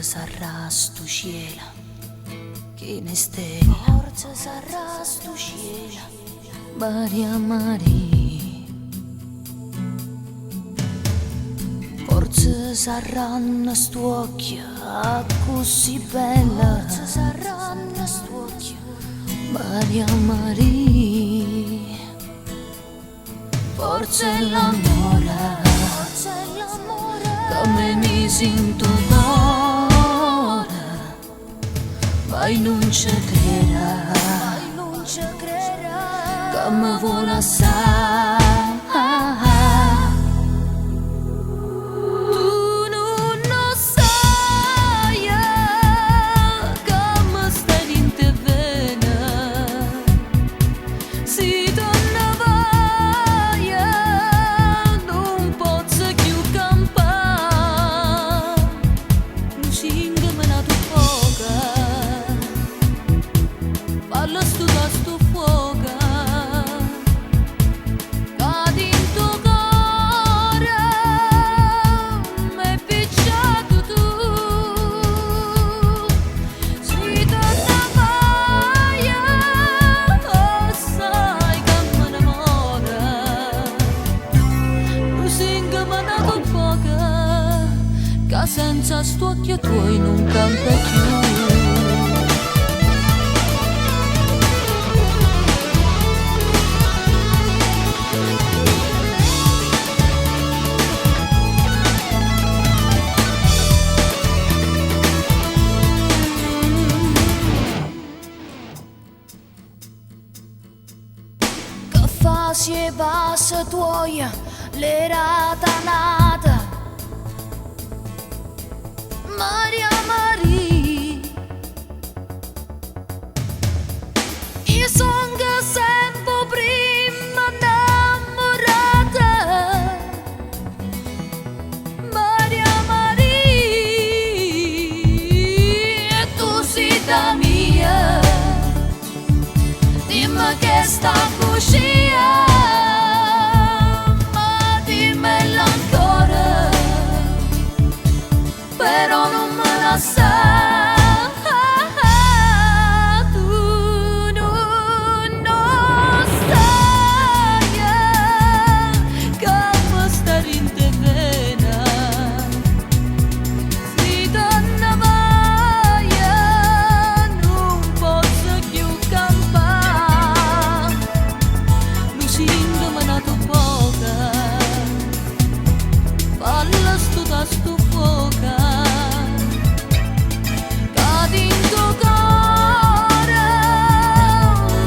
sarà stu cielo che ne stella, forza sarà stu cielo, Maria Maria, forza saranno stu occhio così bella, forza saranno stu occhio, Maria Maria, forza è l'amore, come mi sento cuore, mai non ci crederà, che mi vuole assai. Tu non lo sai che mi stai in te vena, si torna vai non posso più campare, lusinga me na tu poca, parla stu da stu fuoca, cadi in tuo cuore, m'hai picciato tu, si torna vai, sai che me ne muore, lusinga me na tu poca, che senza stu occhio tuoi non canta più. Che fa se passa tuoia l'era tanata, Maria Maria, io son che sempre prima innamorata, Maria Maria, e tu sei da mia, dimmi che sta cucia, ma dimmelo ancora, però non me la sai, tu non lo sai che mi stai in te vena, si torna vai non posso più campare, lusinga me na tu poca, parla stu da stu fuoca, cadi in tuo cuore,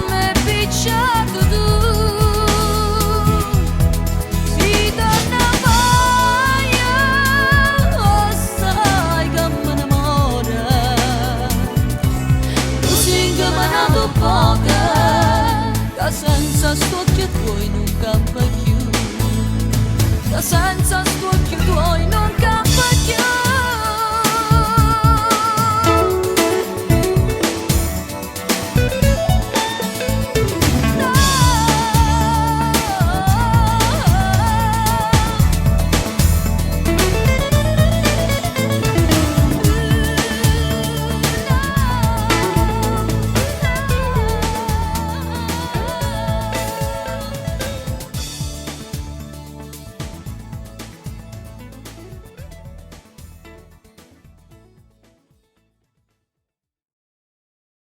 m'hai picciato tu, si torna vai, sai che me ne muore, lusinga me na tu poca, che senza stu occhi tuoi non campa più, che senza stu occhi tuoi non